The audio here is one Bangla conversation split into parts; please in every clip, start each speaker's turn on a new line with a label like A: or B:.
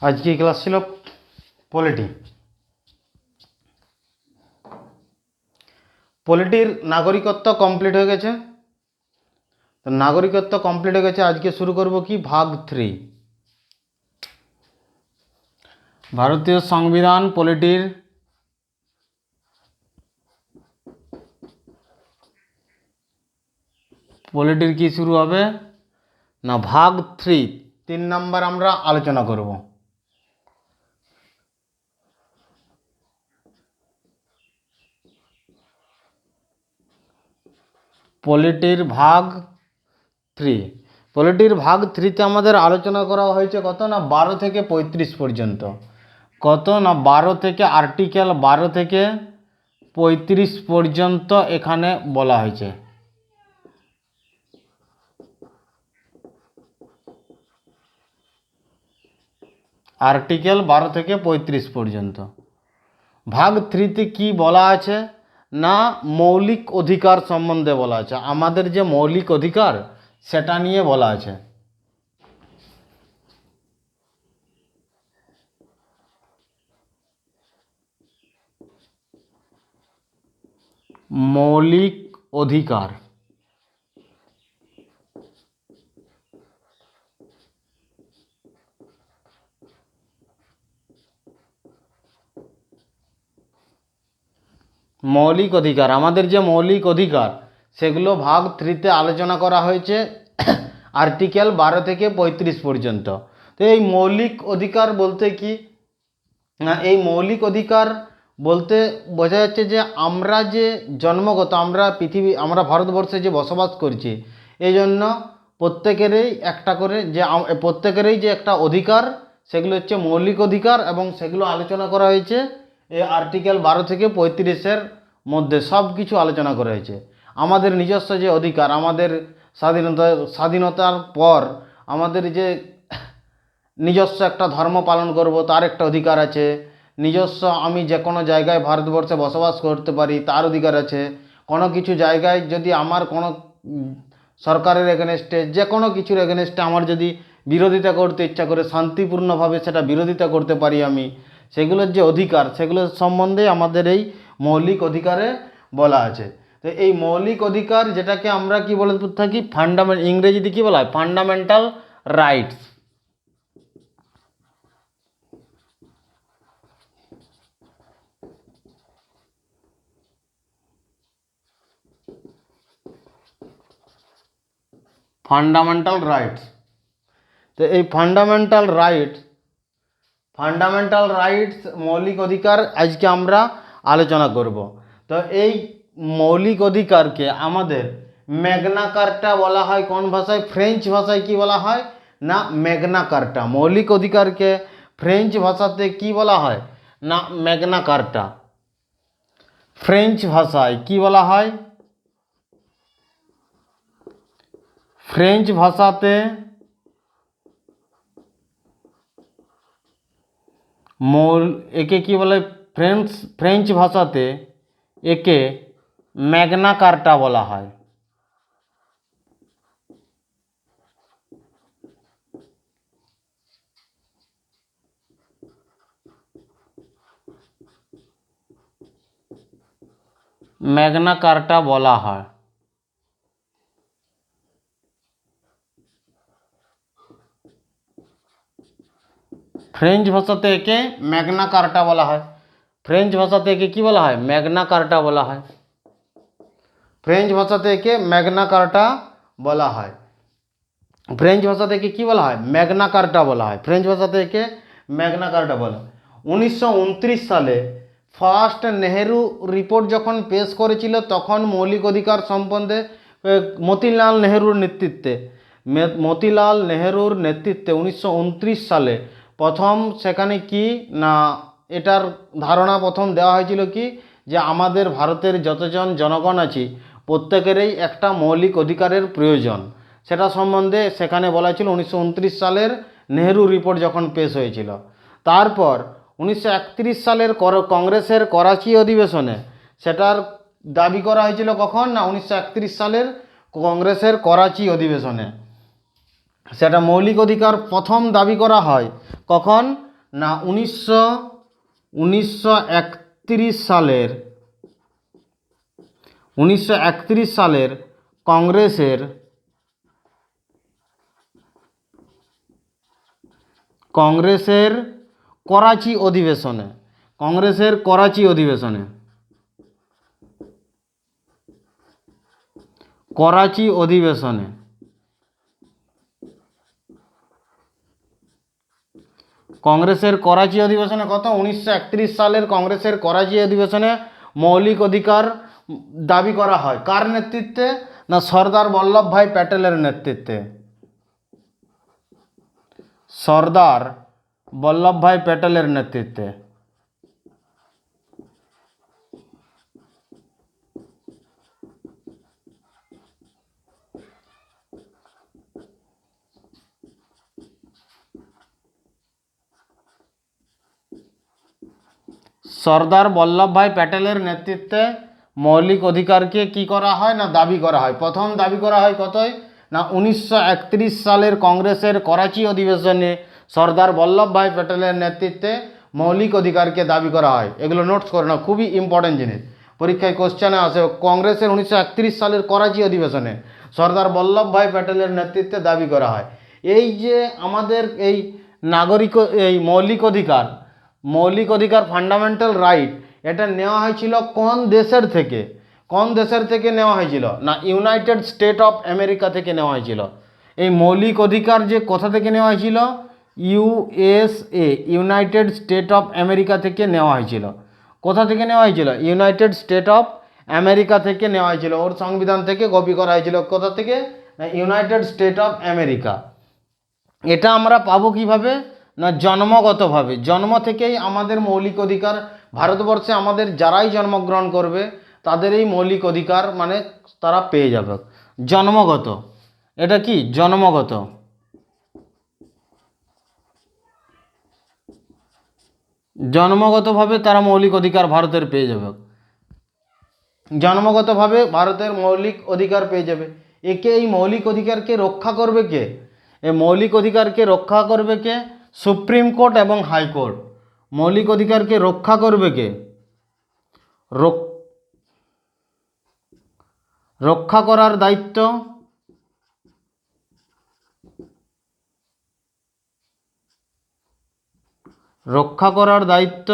A: আজকে ক্লাস ছিল পলিটি। পলিটির নাগরিকত্ব কমপ্লিট হয়ে গেছে। তো নাগরিকত্ব কমপ্লিট হয়ে গেছে, আজকে শুরু করব কি ভাগ 3, ভারতীয় সংবিধান পলিটির কি শুরু হবে না ভাগ 3 নাম্বার আমরা আলোচনা করব। পলিটির ভাগ 3, পলিটির ভাগ 3তে আমাদের আলোচনা করা হয়েছে কত না 12 থেকে 35 পর্যন্ত। কত না 12 থেকে আর্টিকেল 12 থেকে 35 পর্যন্ত এখানে বলা হয়েছে। আর্টিকেল 12 থেকে 35 পর্যন্ত। ভাগ 3তে কি বলা আছে না মৌলিক অধিকার সম্বন্ধে বলা আছে। আমাদের যে মৌলিক অধিকার সেটা নিয়ে বলা আছে। মৌলিক অধিকার, মৌলিক অধিকার, আমাদের যে মৌলিক অধিকার সেগুলো ভাগ 3তে আলোচনা করা হয়েছে আর্টিকেল 12 থেকে 35 পর্যন্ত। তো এই মৌলিক অধিকার বলতে কি না, এই মৌলিক অধিকার বলতে বোঝা যাচ্ছে যে আমরা যে জন্মগত আমরা ভারতবর্ষে যে বসবাস করছি, এই জন্য প্রত্যেকেরই একটা করে প্রত্যেকেরই যে একটা অধিকার, সেগুলো হচ্ছে মৌলিক অধিকার এবং সেগুলো আলোচনা করা হয়েছে এই আর্টিকেল 12 থেকে 35-এর মধ্যে সব কিছু আলোচনা করা হয়েছে। আমাদের নিজস্ব যে অধিকার, আমাদের স্বাধীনতার পর আমাদের যে নিজস্ব একটা ধর্ম পালন করব তার একটা অধিকার আছে, নিজস্ব আমি যে কোনো জায়গায় ভারতবর্ষে বসবাস করতে পারি তার অধিকার আছে, কোনো কিছু জায়গায় যদি আমার কোনো সরকারের এগেনস্টে যে কোনো কিছুর এগেনস্টে আমার যদি বিরোধিতা করতে ইচ্ছা করে শান্তিপূর্ণভাবে সেটা বিরোধিতা করতে পারি আমি, সেগুলোর যে অধিকার সেগুলোর সম্বন্ধে আমাদের এই মৌলিক অধিকারে বলা আছে। তো এই মৌলিক অধিকার যেটাকে আমরা কি বলে থাকি ইংরেজিতে কি বলা হয় ফান্ডামেন্টাল রাইটস। Fundamental rights. তো এই ফান্ডামেন্টাল রাইটস মৌলিক অধিকার আজকে আমরা আলোচনা করব। তো এই মৌলিক অধিকারকে আমাদের ম্যাগনা কার্টা বলা হয়। কোন ভাষায়? ফ্রেঞ্চ ভাষায় কি বলা হয় না ম্যাগনা কার্টা। মৌলিক অধিকারকে ফ্রেঞ্চ ভাষাতে কি বলা হয় না ম্যাগনা কার্টা। ফ্রেঞ্চ ভাষায় কি বলা হয়? ফ্রেঞ্চ ভাষাতে একে কি বলে? ফ্রেঞ্চ ভাষাতে একে ম্যাগনা কার্টা বলা হয়। ম্যাগনা কার্টা বলা হয়। ফ্রেঞ্চ ভাষাতে একে ম্যাগনা কার্টা বলা হয়। ফ্রেঞ্চ ভাষাতে একে কি বলা হয়? ম্যাগনা কার্টা বলা হয়। ফ্রেঞ্চ ভাষাতে একে ম্যাগনা কার্টা বলা হয়। ফ্রেঞ্চ ভাষাতে একে কি বলা হয়? ম্যাগনা কার্টা বলা হয়। ফ্রেঞ্চ ভাষাতে একে ম্যাগনা কার্টা বলা হয়। 1929 সালে ফার্স্ট নেহেরু রিপোর্ট যখন পেশ করেছিল তখন মৌলিক অধিকার সম্বন্ধে মতিলাল নেহেরুর নেতৃত্বে 1929 সালে প্রথম সেখানে কি না এটার ধারণা প্রথম দেওয়া হয়েছিল কি যে আমাদের ভারতের যতজন জনগণ আছে প্রত্যেকেরই একটা মৌলিক অধিকারের প্রয়োজন। সেটা সম্বন্ধে সেখানে বলা ছিল 1929 সালের নেহেরু রিপোর্ট যখন পেশ হয়েছিল। তারপর 1931 সালের কংগ্রেসের করাচি অধিবেশনে সেটার দাবি করা হয়েছিল। কখন না 1931 সালের কংগ্রেসের করাচি অধিবেশনে সেটা মৌলিক অধিকার প্রথম দাবি করা হয়। কখন না 1931 সালের কংগ্রেসের করাচি অধিবেশনে কত 1931 সালের কংগ্রেসের করাচি অধিবেশনে মৌলিক অধিকার দাবি করা হয়। কার নেতৃত্বে? না সর্দার বল্লভভাই প্যাটেলের নেতৃত্বে। সর্দার বল্লভভাই প্যাটেলের নেতৃত্বে। সর্দার বল্লভভাই প্যাটেলের নেতৃত্বে মৌলিক অধিকারকে কি করা হয়? না দাবি করা হয়। প্রথম দাবি করা হয় কতই? না 1931 সালের কংগ্রেসের করাচি অধিবেশনে সর্দার বল্লভভাই প্যাটেলের নেতৃত্বে মৌলিক অধিকারকে দাবি করা হয়। এগুলো নোটস করে না, খুবই ইম্পর্টেন্ট জিনিস, পরীক্ষায় কোশ্চেনে আসে। কংগ্রেসের 1931 সালের করাচি অধিবেশনে সর্দার বল্লভভাই প্যাটেলের নেতৃত্বে দাবি করা হয়। এই যে আমাদের এই এই মৌলিক অধিকার ফান্ডামেন্টাল রাইট, এটা নেওয়া হয়েছিল কোন দেশের থেকে নেওয়া হয়েছিল? না ইউনাইটেড স্টেট অফ আমেরিকা থেকে নেওয়া হয়েছিল। এই মৌলিক অধিকার যে কোথা থেকে নেওয়া হয়েছিল? USA, United state of America থেকে নেওয়া হয়েছিল। কোথা থেকে নেওয়া হয়েছিল? ইউনাইটেড স্টেট অফ আমেরিকা থেকে নেওয়া হয়েছিল। ওর সংবিধান থেকে কপি করা হয়েছিল। কোথা থেকে? না ইউনাইটেড স্টেট অফ আমেরিকা। এটা আমরা পাবো কিভাবে? না জন্মগতভাবে। জন্ম থেকেই আমাদের মৌলিক অধিকার, ভারতবর্ষে আমাদের যারাই জন্মগ্রহণ করবে তাদের এই মৌলিক অধিকার মানে তারা পেয়ে যাবে। জন্মগত, এটা কি জন্মগতভাবে তারা মৌলিক অধিকার ভারতের পেয়ে যাবে। জন্মগতভাবে ভারতের মৌলিক অধিকার পেয়ে যাবে। এই মৌলিক অধিকারকে রক্ষা করবে কে? এই মৌলিক অধিকারকে রক্ষা করবে কে? সুপ্রিম কোর্ট এবং হাইকোর্ট। মৌলিক অধিকারকে রক্ষা করবে কে? রক্ষা করার দায়িত্ব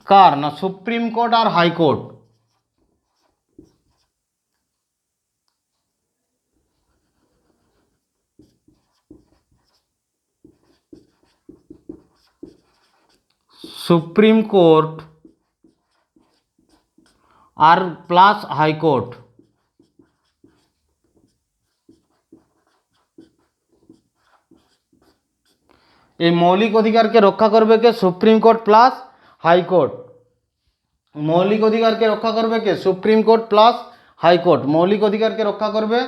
A: কার? না সুপ্রিম কোর্ট আর হাইকোর্ট। সুপ্রিম কোর্ট আর প্লাস হাইকোর্ট। এই মৌলিক অধিকারকে রক্ষা করবে কে? Supreme court plus high court. মৌলিক অধিকারকে রক্ষা করবে কে? Supreme court plus high court. মৌলিক অধিকারকে রক্ষা করবে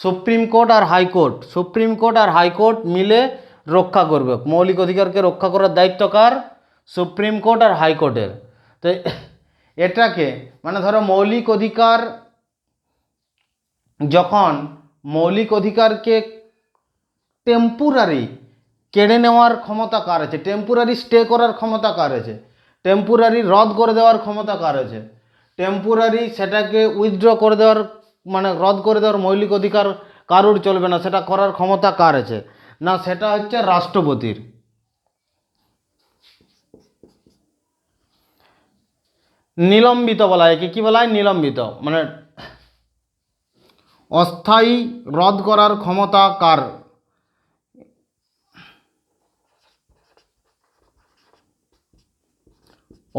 A: সুপ্রিম কোর্ট আর হাইকোর্ট। সুপ্রিম কোর্ট আর হাইকোর্ট মিলে রক্ষা করবে। মৌলিক অধিকারকে রক্ষা করার দায়িত্ব কার? সুপ্রিম কোর্ট আর হাইকোর্টের। তো এটাকে মানে ধরো মৌলিক অধিকার, যখন মৌলিক অধিকারকে টেম্পোরারি কেড়ে নেওয়ার ক্ষমতা কার আছে? টেম্পোরারি স্টে করার ক্ষমতা কার আছে? টেম্পোরারি রদ করে দেওয়ার ক্ষমতা কার আছে? টেম্পোরারি সেটাকে উইথড্র করে দেওয়ার মানে রদ করে দেওয়ার মৌলিক অধিকার কারুর চলবে না, সেটা করার ক্ষমতা কার আছে? না সেটা হচ্ছে রাষ্ট্রপতির। নিলম্বিত বলা হয়। কি বলা হয়? নিলম্বিত মানে অস্থায়ী রদ করার ক্ষমতা কার?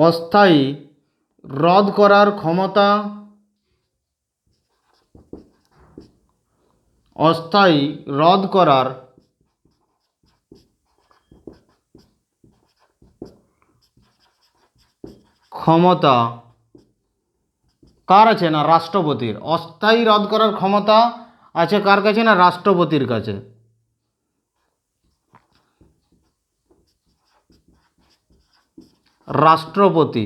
A: অস্থায়ী রদ করার ক্ষমতা কার আছে? না রাষ্ট্রপতির। অস্থায়ী রদ করার ক্ষমতা আছে কার কাছে? না রাষ্ট্রপতির কাছে। রাষ্ট্রপতি।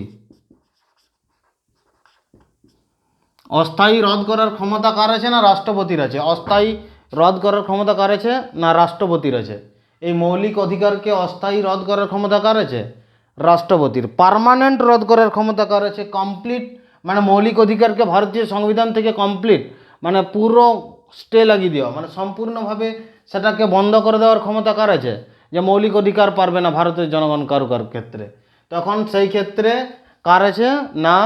A: অস্থায়ী রদ করার ক্ষমতা কার আছে? না রাষ্ট্রপতির আছে। অস্থায়ী রদ করার ক্ষমতা কার আছে? না রাষ্ট্রপতির আছে। এই মৌলিক অধিকারকে অস্থায়ী রদ করার ক্ষমতা কার আছে? রাষ্ট্রপতির। পার্মানেন্ট রদ করার ক্ষমতা কার আছে? কমপ্লিট, মানে মৌলিক অধিকারকে ভারতীয় সংবিধান থেকে কমপ্লিট, মানে পুরো স্টে লাগিয়ে দেওয়া, মানে সম্পূর্ণভাবে সেটাকে বন্ধ করে দেওয়ার ক্ষমতা কার আছে? যে মৌলিক অধিকার পারবে না ভারতের জনগণ কারো ক্ষেত্রে, তখন সেই ক্ষেত্রে কার আছে? না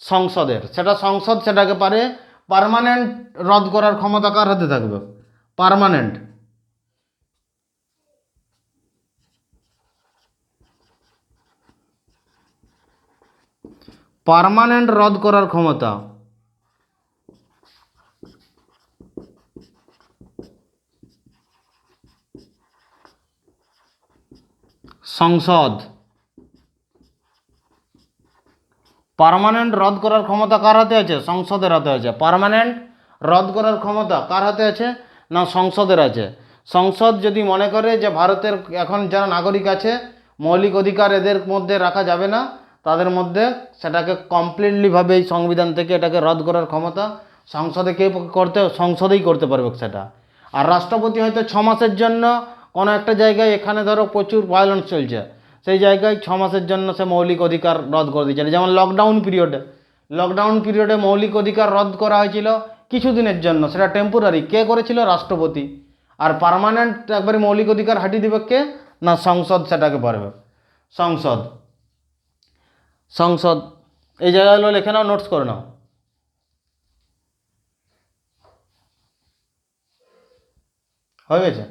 A: সংসদের। সেটা সংসদ সেটাকে পারে। পার্মানেন্ট রদ করার ক্ষমতা কার হাতে থাকবে? পার্মানেন্ট। পার্মানেন্ট রদ করার ক্ষমতা সংসদ। পার্মানেন্ট রদ করার ক্ষমতা কার হাতে আছে? সংসদের হাতে আছে। পার্মানেন্ট রদ করার ক্ষমতা কার হাতে আছে? না সংসদের আছে। সংসদ যদি মনে করে যে ভারতের এখন যারা নাগরিক আছে মৌলিক অধিকার এদের মধ্যে রাখা যাবে না, তাদের মধ্যে সেটাকে কমপ্লিটলিভাবে এই সংবিধান থেকে এটাকে রদ করার ক্ষমতা সংসদে কে করতে? সংসদেই করতে পারবে সেটা। আর রাষ্ট্রপতি হয়তো 6 মাসের জন্য কোনো একটা জায়গায়, এখানে ধরো প্রচুর ভায়োলেন্স চলছে, সেই জায়গায় 6 মাসের জন্য সে মৌলিক অধিকার রদ করে দিচ্ছে। যেমন লকডাউন পিরিয়ডে মৌলিক অধিকার রদ করা হয়েছিল কিছুদিনের জন্য, সেটা টেম্পোরারি। কে করেছিল? রাষ্ট্রপতি। আর পার্মানেন্ট একবারে মৌলিক অধিকার হাঁটিয়ে দেবে কে? না সংসদ সেটাকে পারবে। সংসদ। সংসদ এই জায়গাগুলো লিখে নাও, নোটস করে নাও। হয়ে গেছে?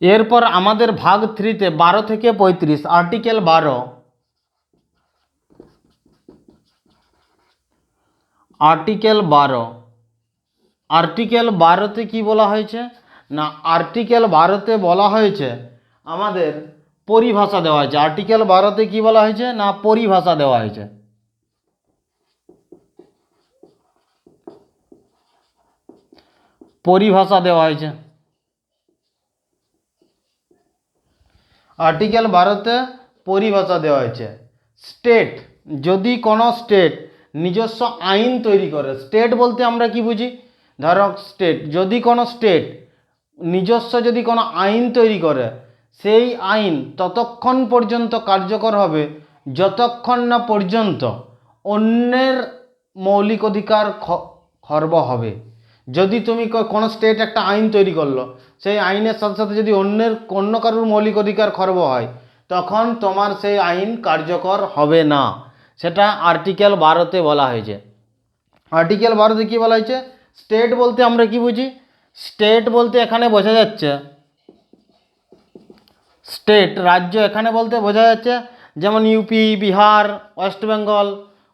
A: এরপর আমাদের ভাগ 3-তে 12 থেকে 35 আর্টিকেল 12। আর্টিকেল 12। আর্টিকেল 12তে কি বলা হয়েছে? না আর্টিকেল 12তে বলা হয়েছে আমাদের পরিভাষা দেওয়া হয়েছে। আর্টিকেল 12তে কি বলা হয়েছে? না পরিভাষা দেওয়া হয়েছে। পরিভাষা দেওয়া হয়েছে। আর্টিকেল 12তে পরিভাষা দেওয়া হয়েছে। স্টেট, যদি কোনো স্টেট নিজস্ব আইন তৈরি করে, স্টেট বলতে আমরা কি বুঝি? ধরো স্টেট, যদি কোনো স্টেট নিজস্ব যদি কোনো আইন তৈরি করে, সেই আইন ততক্ষণ পর্যন্ত কার্যকর হবে যতক্ষণ না পর্যন্ত অন্যের মৌলিক অধিকার খর্ব হবে। যদি তুমি কোনো স্টেট একটা আইন তৈরি করলো, সেই আইনের সাথে সাথে যদি অন্য কারোর মৌলিক অধিকার খর্ব হয়, তখন তোমার সেই আইন কার্যকর হবে না। সেটা আর্টিকেল 12তে বলা হয়েছে। আর্টিকেল 12তে কী বলা হয়েছে? স্টেট বলতে আমরা কি বুঝি? স্টেট বলতে এখানে বোঝা যাচ্ছে স্টেট রাজ্য, এখানে বলতে বোঝা যাচ্ছে যেমন ইউপি, বিহার, ওয়েস্ট বেঙ্গল,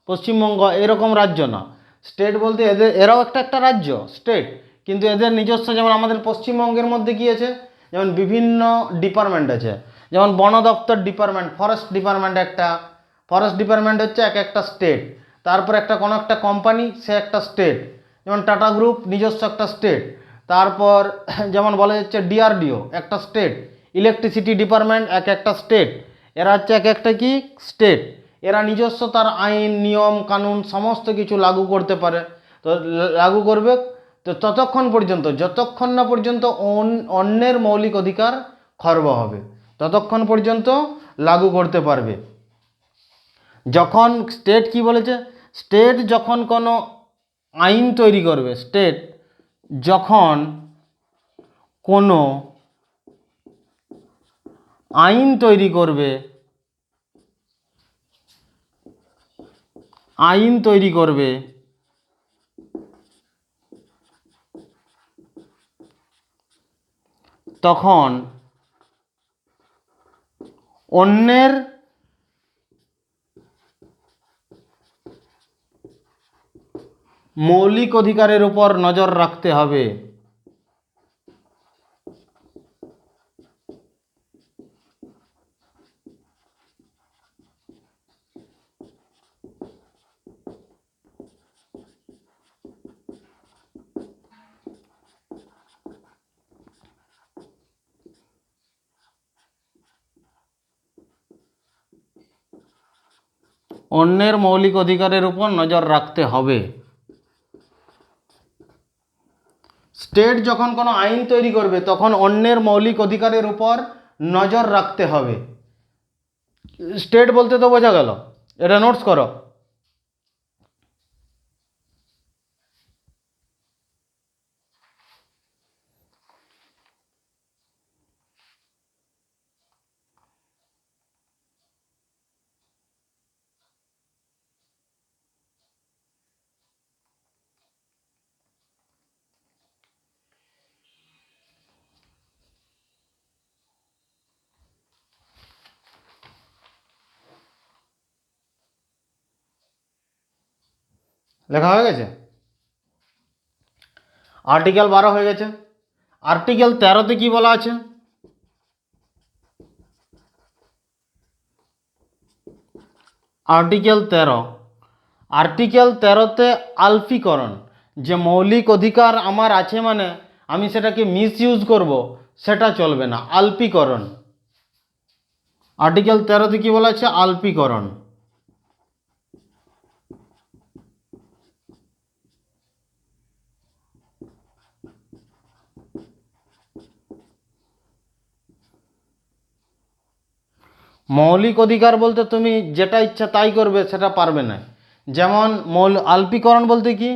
A: পশ্চিমবঙ্গ এরকম রাজ্য না। স্টেট বলতে এরাও একটা রাজ্য স্টেট, কিন্তু এদের নিজস্ব, যেমন আমাদের পশ্চিমবঙ্গের মধ্যে কী আছে? যেমন বিভিন্ন ডিপার্টমেন্ট আছে, যেমন বন দপ্তর ডিপার্টমেন্ট, ফরেস্ট ডিপার্টমেন্ট একটা, ফরেস্ট ডিপার্টমেন্ট হচ্ছে একটা স্টেট। তারপর কোনো একটা কোম্পানি, সে একটা স্টেট, যেমন টাটা গ্রুপ নিজস্ব একটা স্টেট। তারপর যেমন বলা যাচ্ছে ডিআরডিও একটা স্টেট, ইলেকট্রিসিটি ডিপার্টমেন্ট একটা স্টেট। এরা হচ্ছে একটা কি স্টেট। এরা নিজস্ব তার আইন, নিয়ম কানুন সমস্ত কিছু লাগু করতে পারে। তো লাগু করবে তো যতক্ষণ না পর্যন্ত অন্যের মৌলিক অধিকার খর্ব হবে, ততক্ষণ পর্যন্ত লাগু করতে পারবে। যখন স্টেট কি বলেছে? স্টেট যখন কোনো আইন তৈরি করবে, স্টেট যখন কোনো আইন তৈরি করবে, তখন অন্যের মৌলিক অধিকারের উপর নজর রাখতে হবে। অন্যের মৌলিক অধিকারের উপর নজর রাখতে হবে। স্টেট যখন কোনো আইন তৈরি করবে তখন অন্যের মৌলিক অধিকারের উপর নজর রাখতে হবে। স্টেট বলতে তো বোঝা গেল, এটা নোটস করো। লেখা হয়ে গেছে? আর্টিকেল 12 হয়ে গেছে। আর্টিকেল 13তে কি বলা আছে? আর্টিকেল 13, আর্টিকেল 13তে আলফিকরণ, যে মৌলিক অধিকার আমার আছে মানে আমি সেটাকে মিসইউজ করব সেটা চলবে না, আলপিকরণ। আর্টিকেল 13তে কি বলা আছে? আলপিকরণ। মৌলিক অধিকার বলতে তুমি যেটা ইচ্ছা তাই করবে সেটা পারবে না। যেমন আলপীকরণ বলতে কি,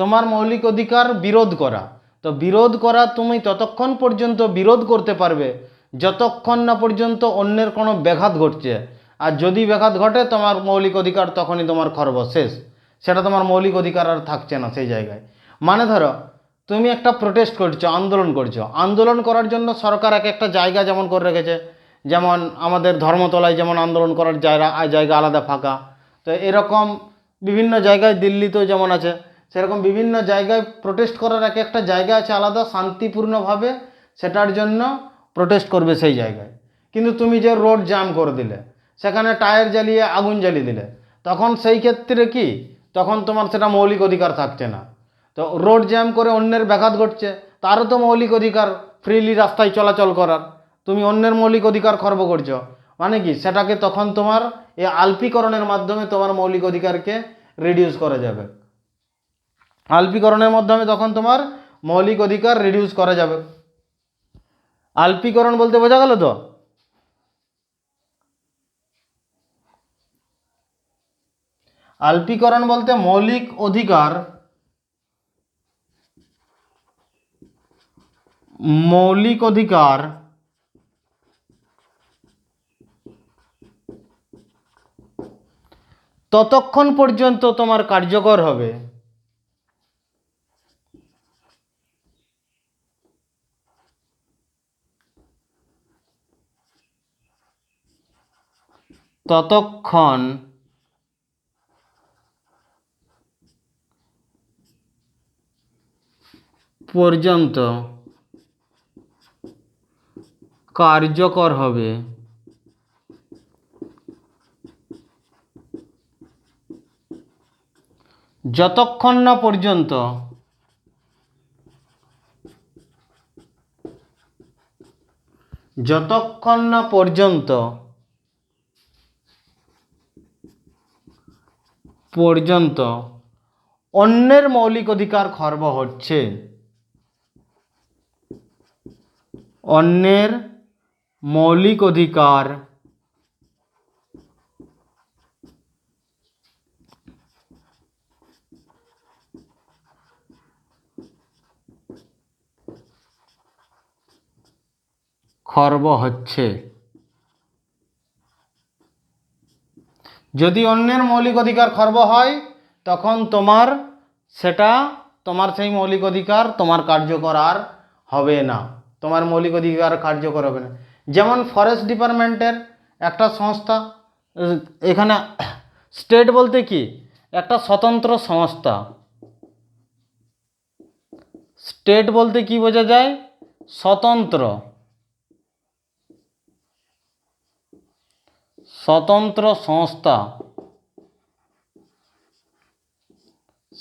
A: তোমার মৌলিক অধিকার বিরোধ করা, তো বিরোধ করা তুমি ততক্ষণ পর্যন্ত বিরোধ করতে পারবে যতক্ষণ না পর্যন্ত অন্যের কোনো ব্যাঘাত ঘটছে, আর যদি ব্যাঘাত ঘটে তোমার মৌলিক অধিকার তখনই তোমার খর্ব শেষ, সেটা তোমার মৌলিক অধিকার আর থাকছে না সেই জায়গায়। মানে ধরো তুমি একটা প্রোটেস্ট করছো, আন্দোলন করছো, আন্দোলন করার জন্য সরকার এক একটা জায়গা যেমন করে রেখেছে, যেমন আমাদের ধর্মতলায় যেমন আন্দোলন করার জায়গা আলাদা ফাঁকা, তো এরকম বিভিন্ন জায়গায় দিল্লিতেও যেমন আছে, সেরকম বিভিন্ন জায়গায় প্রোটেস্ট করার এক একটা জায়গা আছে আলাদা, শান্তিপূর্ণভাবে সেটার জন্য প্রোটেস্ট করবে সেই জায়গায়। কিন্তু তুমি যে রোড জ্যাম করে দিলে, সেখানে টায়ার জ্বালিয়ে আগুন জ্বালিয়ে দিলে, তখন সেই ক্ষেত্রে কি, তখন তোমার সেটা মৌলিক অধিকার থাকছে না। তো রোড জ্যাম করে অন্যের ব্যাঘাত ঘটছে, তারও তো মৌলিক অধিকার ফ্রিলি রাস্তায় চলাচল করার, তুমি অন্যের মৌলিক অধিকার খর্ব করছো, মানে কি সেটাকে তখন তোমার এই আলপীকরণের মাধ্যমে তোমার মৌলিক অধিকারকে রিডিউস করা যাবে। আলপীকরণের মাধ্যমে তখন তোমার মৌলিক অধিকার রিডিউস করা যাবে। আলপীকরণ বলতে বোঝা গেল তো? আলপীকরণ বলতে মৌলিক অধিকার, মৌলিক অধিকার ততক্ষণ পর্যন্ত তোমার কার্যকর হবে ততক্ষণ পর্যন্ত কার্যকর হবে। যতক্ষণ না পর্যন্ত অন্যের মৌলিক অধিকার খর্ব হচ্ছে, অন্যের মৌলিক অধিকার খর্ব হচ্ছে। যদি অন্যের মৌলিক অধিকার খর্ব হয় তখন তোমার সেই মৌলিক অধিকার তোমার কার্যকর আর হবে না, তোমার মৌলিক অধিকার কার্যকর হবে না। যেমন ফরেস্ট ডিপার্টমেন্টের একটা সংস্থা, এখানে স্টেট বলতে কি একটা স্বতন্ত্র সংস্থা। স্টেট বলতে কি বোঝা যায়? স্বতন্ত্র, স্বতন্ত্র সংস্থা।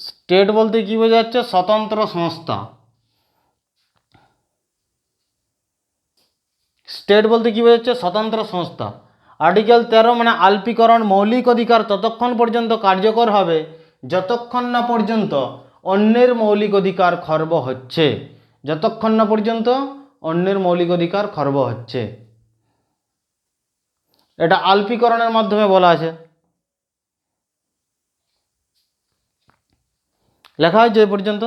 A: স্টেট বলতে কি বোঝাচ্ছে? স্বতন্ত্র সংস্থা। স্টেট বলতে কি বোঝাচ্ছে? স্বতন্ত্র সংস্থা। আর্টিকেল 13 মানে আলপিকরণ মৌলিক অধিকার ততক্ষণ পর্যন্ত কার্যকর হবে যতক্ষণ না পর্যন্ত অন্যের মৌলিক অধিকার খর্ব হচ্ছে, যতক্ষণ না পর্যন্ত অন্যের মৌলিক অধিকার খর্ব হচ্ছে। এটা আলপিকরণের মাধ্যমে বলা আছে, লেখা হয়েছে এই পর্যন্ত।